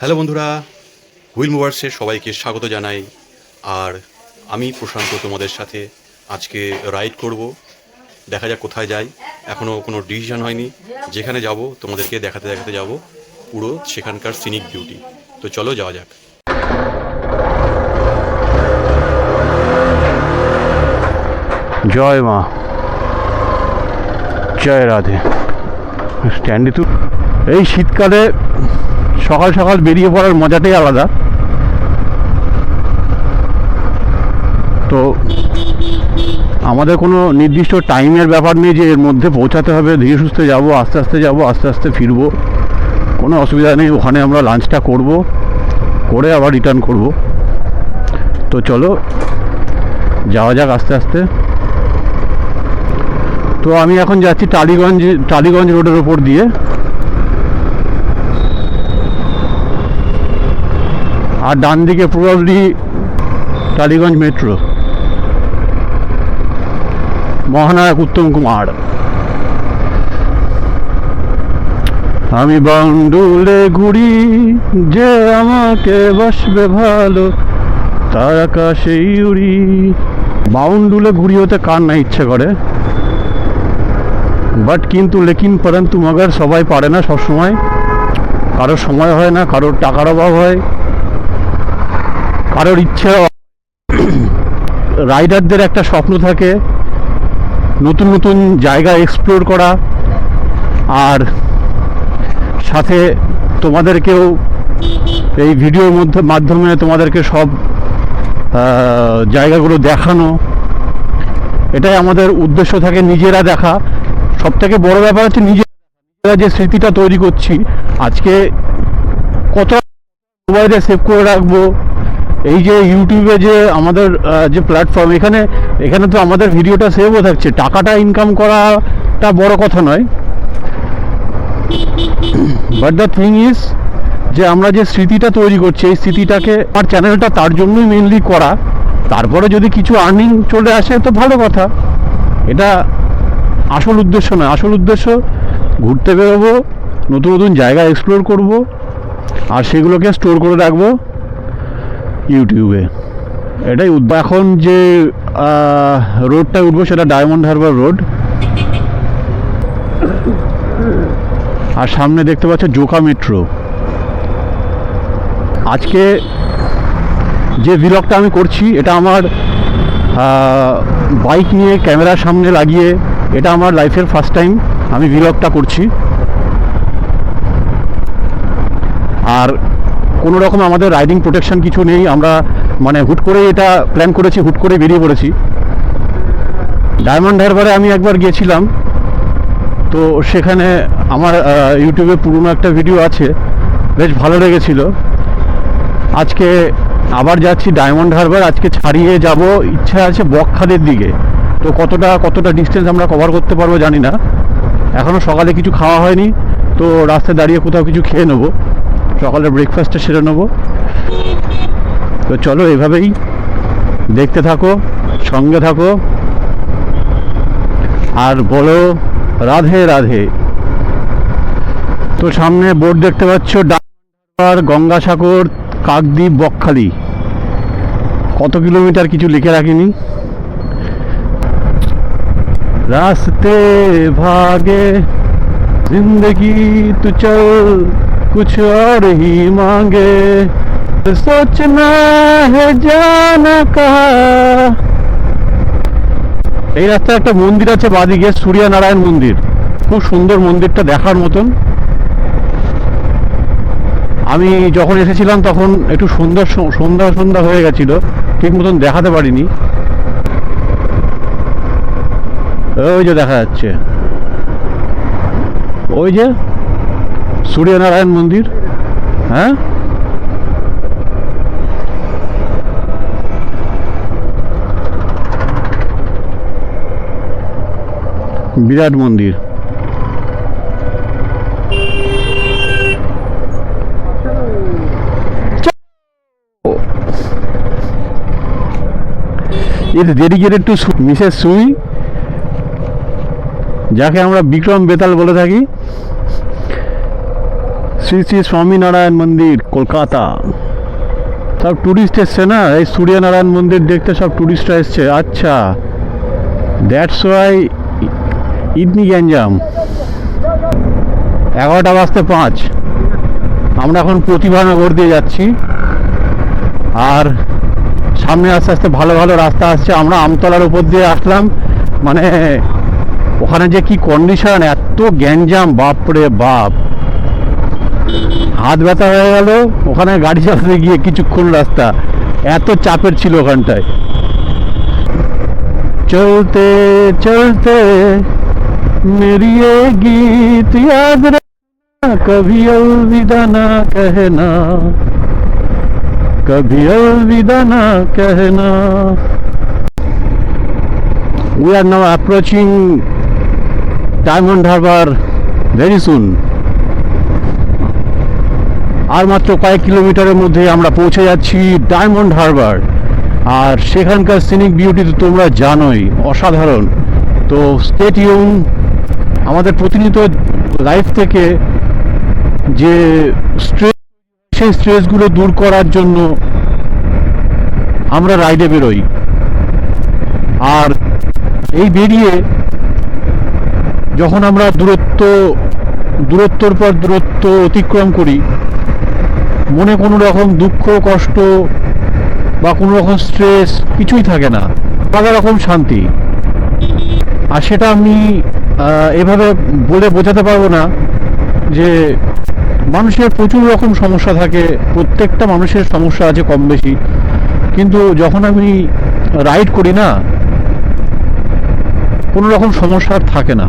Hello বন্ধুরা, wheel মুভার্সে সবাইকে স্বাগত জানাই। আর আমি প্রশান্ত তোমাদের সাথে আজকে রাইড করব। দেখা যাক কোথায় যাই, এখনও কোনো ডিসিশন হয়নি। যেখানে যাব তোমাদেরকে দেখাতে দেখাতে যাব পুরো সেখানকার সিনিক বিউটি। তো চলো যাওয়া যাক। জয় মা, জয় রাধে। স্ট্যান্ডে তো এই শীতকালে সকাল সকাল বেরিয়ে পড়ার মজাটাই আলাদা। তো আমাদের কোনো নির্দিষ্ট টাইমের ব্যাপার নেই যে এর মধ্যে পৌঁছাতে হবে। ধীরে সুস্থে যাবো, আস্তে আস্তে যাবো, আস্তে আস্তে ফিরবো, কোনো অসুবিধা নেই। ওখানে আমরা লাঞ্চটা করব, করে আবার রিটার্ন করব। তো চলো যাওয়া যাক আস্তে আস্তে। তো আমি এখন যাচ্ছি টালিগঞ্জ রোডের ওপর দিয়ে। আর ডান দিকে প্রবাবলি টালিগঞ্জ মেট্রো, মহানায়ক উত্তম কুমার। আমি বাউন্ডুলে ঘুরি, যে আমাকে বসবে ভালো তার আকাশেই উড়ি। বাউন্ডুলে ঘুরি হতে কার না ইচ্ছে করে, বাট কিন্তু লেকিন পরন্তু মগর সবাই পারে না সব সময়। কারোর সময় হয় না, কারোর টাকার অভাব হয়, কারোর ইচ্ছে। রাইডারদের একটা স্বপ্ন থাকে নতুন নতুন জায়গা এক্সপ্লোর করা, আর সাথে তোমাদেরকেও এই ভিডিওর মাধ্যমে তোমাদেরকে সব জায়গাগুলো দেখানো। এটাই আমাদের উদ্দেশ্য থাকে, নিজেরা দেখা। সব থেকে বড় ব্যাপার হচ্ছে নিজেরা যে স্মৃতিটা তৈরি করছি আজকে, কত মোবাইলে সেভ করে রাখবো। এই যে ইউটিউবে যে আমাদের যে প্ল্যাটফর্ম, এখানে তো আমাদের ভিডিওটা সেভও থাকছে। টাকাটা ইনকাম করাটা বড় কথা নয়, বাট দ্য থিং ইজ যে আমরা যে স্মৃতিটা তৈরি করছি, এই স্মৃতিটাকে, আমার চ্যানেলটা তার জন্যই মেনলি করা। তারপরে যদি কিছু আর্নিং চলে আসে তো ভালো কথা, এটা আসল উদ্দেশ্য নয়। আসল উদ্দেশ্য ঘুরতে বেরোবো, নতুন নতুন জায়গা এক্সপ্লোর করব, আর সেগুলোকে স্টোর করে রাখবো ইউটিউবে। এটাই এখন যে রোডটায় উঠবো সেটা ডায়মন্ড হারবার রোড। আর সামনে দেখতে পাচ্ছ জোকা মেট্রো। আজকে যে ভিলগটা আমি করছি এটা আমার বাইক নিয়ে ক্যামেরার সামনে লাগিয়ে, এটা আমার লাইফের ফার্স্ট টাইম আমি ভিলগটা করছি। আর কোনো রকম আমাদের রাইডিং প্রোটেকশন কিছু নেই, আমরা মানে হুট করে এটা প্ল্যান করেছি, হুট করে বেরিয়ে পড়েছি। ডায়মন্ড হারবারে আমি একবার গিয়েছিলাম, তো সেখানে আমার ইউটিউবে পুরনো একটা ভিডিও আছে, বেশ ভালো লেগেছিল। আজকে আবার যাচ্ছি ডায়মন্ড হারবার। আজকে ছাড়িয়ে যাব, ইচ্ছা আছে বকখালির দিকে। তো কতটা ডিস্টেন্স আমরা কভার করতে পারবো জানি না। এখনও সকালে কিছু খাওয়া হয়নি, তো রাস্তায় দাঁড়িয়ে কোথাও কিছু খেয়ে নেবো, সকালের ব্রেকফাস্টটা সেরে নেবো। তো চলো এভাবেই দেখতে থাকো, সঙ্গে থাকো, আর বলো রাধে রাধে। তো সামনে বোর্ড দেখতে পাচ্ছ, গঙ্গাসাগর, কাকদ্বীপ, বকখালি। কত কিলোমিটার কিছু লিখে রাখিনি। রাস্তে ভাগে জিন্দগি তু চল कुछ और ही मांगे, सोचना है जाना कहा। এই রাস্তায় একটা মন্দির আছে বাদিকে, সূর্যনারায়ণ মন্দির। খুব সুন্দর মন্দিরটা, দেখার মতন। আমি যখন এসেছিলাম তখন একটু সন্ধ্যা হয়ে গেছিল, ঠিক মতন দেখাতে পারিনি। ওই যে দেখা যাচ্ছে, ওই যে সূর্যনারায়ণ মন্দির। হ্যাঁ, বিরাট মন্দির। ইটস ডেডিকেটেড টু মিসেস সুই, যাকে আমরা বিক্রম বেতাল বলে থাকি। শ্রী শ্রী স্বামীনারায়ণ মন্দির কলকাতা। সব টুরিস্ট এসছে না, এই সূর্যনারায়ণ মন্দির দেখতে সব টুরিস্টরা এসছে। আচ্ছা, দ্যাটস ওয়াই ইতনি গ্যাঞ্জাম। 11:05 আমরা এখন প্রতিভানগর দিয়ে যাচ্ছি, আর সামনে আস্তে আস্তে ভালো ভালো রাস্তা আসছে। আমরা আমতলার উপর দিয়ে আসলাম, মানে ওখানে যে কি কন্ডিশন, এত গ্যাঞ্জাম, বাপরে বাপ, হাত ব্যথা হয়ে গেল ওখানে গাড়ি চালাতে গিয়ে। কিছুক্ষণ রাস্তা এত চাপের ছিল ওখানটায়। চলতে চলতে मेरी ये गीत याद रखना, कभी अलविदा ना कहना, कभी अलविदा ना कहना। We are now approaching Diamond Harbour very soon. আর মাত্র কয়েক কিলোমিটারের মধ্যে আমরা পৌঁছে যাচ্ছি ডায়মন্ড হারবার। আর সেখানকার সিনিক বিউটি তো তোমরা জানোই, অসাধারণ। তো স্টে টিউন, আমাদের প্রতিনিয়ত লাইফ থেকে যে স্ট্রেস, সেই স্ট্রেসগুলো দূর করার জন্য আমরা রাইডে বেরোই। আর এই বেরিয়ে যখন আমরা দূরত্বর পর দূরত্ব অতিক্রম করি, মনে কোনো রকম দুঃখ কষ্ট বা কোনো রকম স্ট্রেস কিছুই থাকে না, আলাদা রকম শান্তি। আর সেটা আমি এভাবে বলে বোঝাতে পারবো না যে মানুষের প্রচুর রকম সমস্যা থাকে, প্রত্যেকটা মানুষের সমস্যা আছে কম বেশি, কিন্তু যখন আমি রাইড করি না, কোনো রকম সমস্যা আর থাকে না,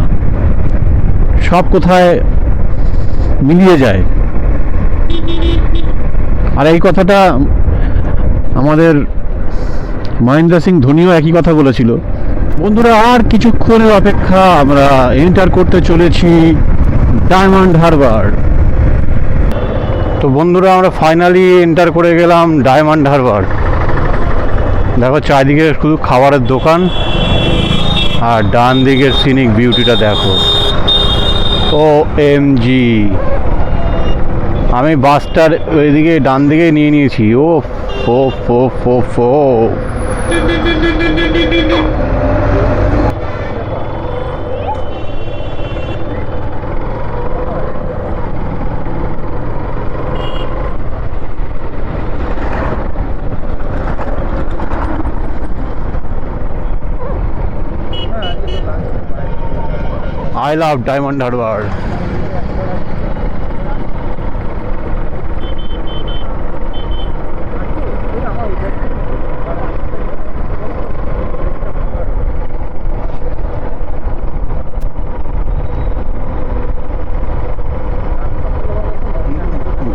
সব কোথায় মিলিয়ে যায়। আর এই কথাটা আমাদের মহেন্দ্র সিং ধোনিও একই কথা বলেছিল। বন্ধুরা, আর কিছুক্ষণের অপেক্ষা, আমরা এন্টার করতে চলেছি ডায়মন্ড হারবার। তো বন্ধুরা, আমরা ফাইনালি এন্টার করে গেলাম ডায়মন্ড হারবার। দেখো চারিদিকে শুধু খাবারের দোকান, আর ডান দিকের সিনিক বিউটিটা দেখো। OMG, আমি বাসটার ওইদিকে ডান দিকে নিয়ে নিয়েছি। ও ফো ফো ফো ফো। I love Diamond Harbour.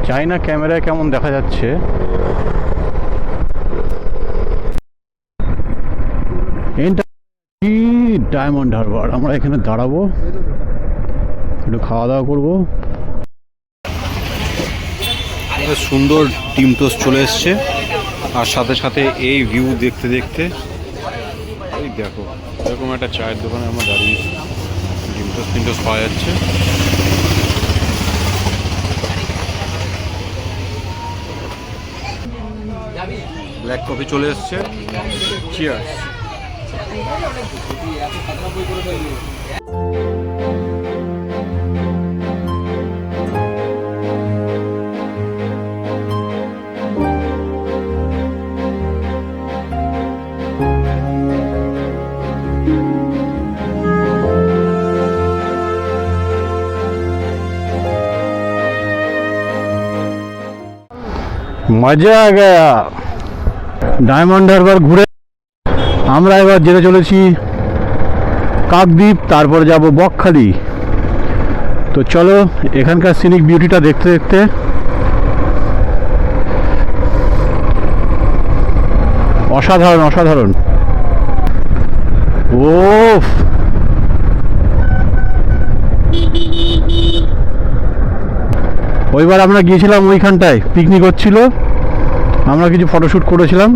জানি না ক্যামেরায় কেমন দেখা যাচ্ছে। ডায়মন্ড হারবার, আমরা এখানে দাঁড়াবো, একটু খাওয়া দাওয়া করবো। সুন্দর ডিম টোস্ট চলে এসছে, আর সাথে সাথে এই ভিউ দেখতে দেখতে এই দেখো এরকম একটা চায়ের দোকানে আমরা দাঁড়িয়েছি, ডিম টোস্ট পাওয়া যাচ্ছে। ব্ল্যাক কফি চলে এসছে। চিয়ার্স। মজা আ গয়া। ডায়মন্ড হারবার ঘুরে আমরা এবার যেতে চলেছি কাকদ্বীপ, তারপর যাব বকখালি। তো চলো এখানকার সিনিক বিউটিটা দেখতে দেখতে অসাধারণ অসাধারণ। ওফ, ওইবার আমরা গিয়েছিলাম ওইখানটায়, পিকনিক হচ্ছিল, আমরা কিছু ফটোশ্যুট করেছিলাম।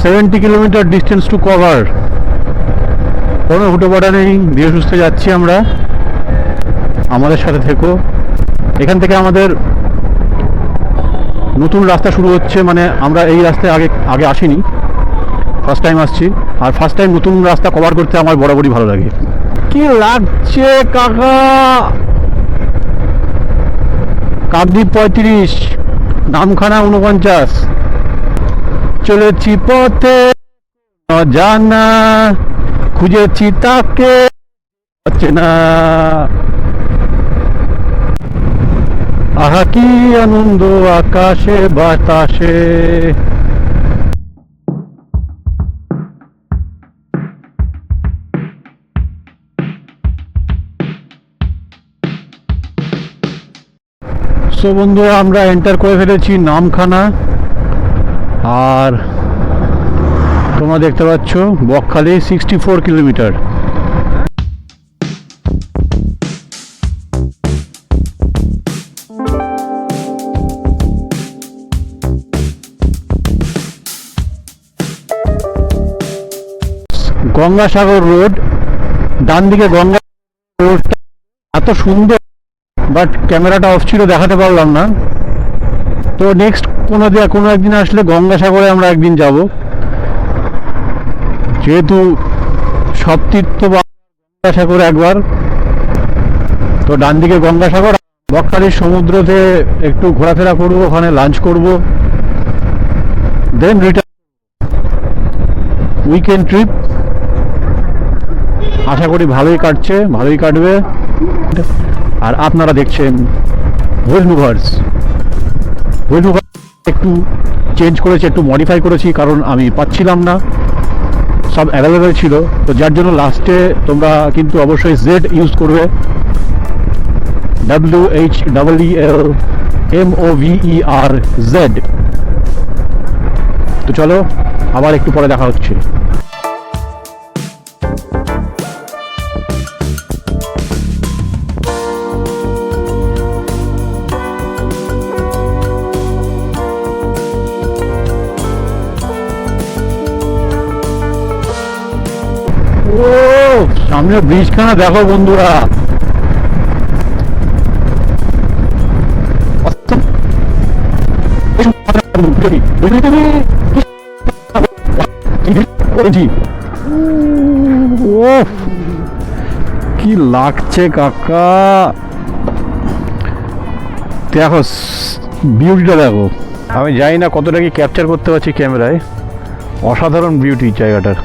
$70 kilometer distance to cover. কোনো হুটোপাটা নেই, ধীরে সুস্থে যাচ্ছি আমরা। আমাদের সাথে থেকো। এখান থেকে আমাদের নতুন রাস্তা শুরু হচ্ছে, মানে আমরা এই রাস্তায় আগে আগে আসিনি, ফার্স্ট টাইম আসছি। আর ফার্স্ট টাইম নতুন রাস্তা কভার করতে আমার বরাবরই ভালো লাগে। কি লাগছে কাকা? কাকদ্বীপ 35, নামখানা 49। চলেছি পথে জানা, খুঁজেছি তাকে পাচ্ছে না। আহা কি আনন্দ আকাশে বাতাসে। সো বন্ধুরা, আমরা এন্টার করে ফেলেছি নামখানা। আর তোমরা দেখতে পাচ্ছ বকখালি 64 কিলোমিটার। গঙ্গাসাগর রোড, ডান দিকে গঙ্গা রোডটা এত সুন্দর, বাট ক্যামেরাটা অফ ছিল, দেখাতে পারলাম না। তো নেক্সট কোনো একদিন আসলে গঙ্গাসাগরে আমরা একদিন যাব, যেহেতু সব তীর্থ গঙ্গাসাগর একবার। তো ডান দিকে গঙ্গাসাগর, বকখালির সমুদ্রতে একটু ঘোরাফেরা করবো, ওখানে লাঞ্চ করব, দেন রিটার্ন উইকেন্ড ট্রিপ। আশা করি ভালোই কাটছে, ভালোই কাটবে। আর আপনারা দেখছেন ভুলনুভার্স। একটু চেঞ্জ করেছি, একটু মডিফাই করেছি, কারণ আমি পাচ্ছিলাম না, সব অ্যাভেলেবেল ছিল। তো যার জন্য লাস্টে তোমরা কিন্তু অবশ্যই জেড ইউজ করবে, WHEELMOVERZ। তো চলো, আবার একটু পরে দেখা হচ্ছে। ও সামনে ব্রিজখানা দেখো বন্ধুরা, কি লাগছে কাকা, দেখো বিউটিটা দেখো। আমি জানি না কতটা কি ক্যাপচার করতে পারছি ক্যামেরায়, অসাধারণ বিউটি জায়গাটার।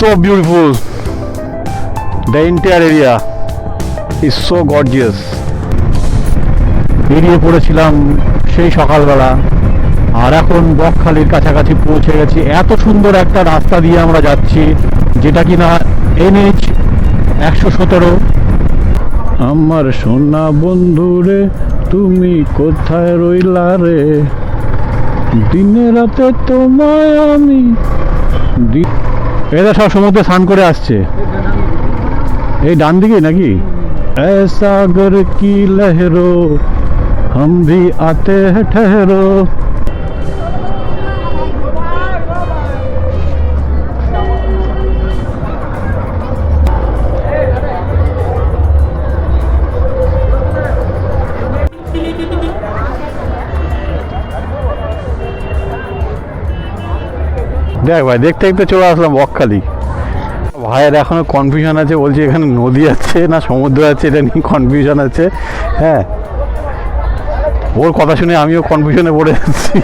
So beautiful. The entire area is so gorgeous. বেরিয়ে পড়েছিলাম সেই সকালবেলা, আর এখন বকখালির কাছাকাছি পৌঁছে গেছি। এত সুন্দর একটা রাস্তা দিয়ে আমরা যাচ্ছি, যেটা কিনা NH 117। আমার সোনা বন্ধু রে, তুমি কোথায় রইলা রে, দিনে রাতে তোমায় আমি। এরা সব সমুদ্রে স্নান করে আসছে, এই ডান দিকে নাকি। এ সাগর কি লহরো हम भी आते हैं ठहरो। দেখ ভাই, দেখতে দেখতে চলে আসলাম বকখালি। ভাইয়ের এখনো কনফিউশন আছে, বলছে এখানে নদী আছে না সমুদ্র আছে, এটা নিয়ে কনফিউশন আছে। হ্যাঁ, ওর কথা শুনে আমিও কনফিউশনে পড়ে যাচ্ছি।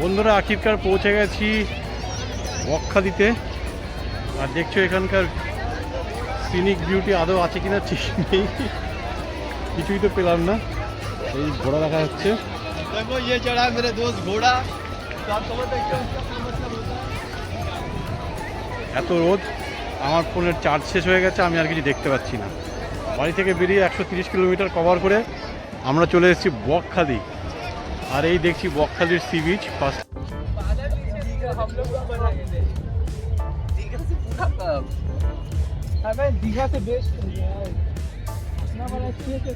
বন্ধুরা, আখিরকার পৌঁছে গেছি বকখালিতে। আর দেখছো এখানকার সিনিক বিউটি আদৌ আছে কিনা ঠিক নেই, কিছুই তো পেলাম না। এই ঘোড়া দেখা যাচ্ছে। देखो ये चढ़ा मेरे दोस्त घोड़ा तो आप समझ सकते हो उसका क्या मतलब होता है। এত রোদ, আমার ফোনের চার্জ শেষ হয়ে গেছে, আমি আর কিছু দেখতে পাচ্ছি না। বাড়ি থেকে বেরিয়ে 130 কিলোমিটার কভার করে আমরা চলে এসেছি বকখালি। আর এই দেখছি বকখালির সি বিচ। ফার্স্ট हम लोग कब बनाए थे दीघा से पूरा कब अबे दीघा से बेस्ट हो गया है इतना बड़ा चाहिए तो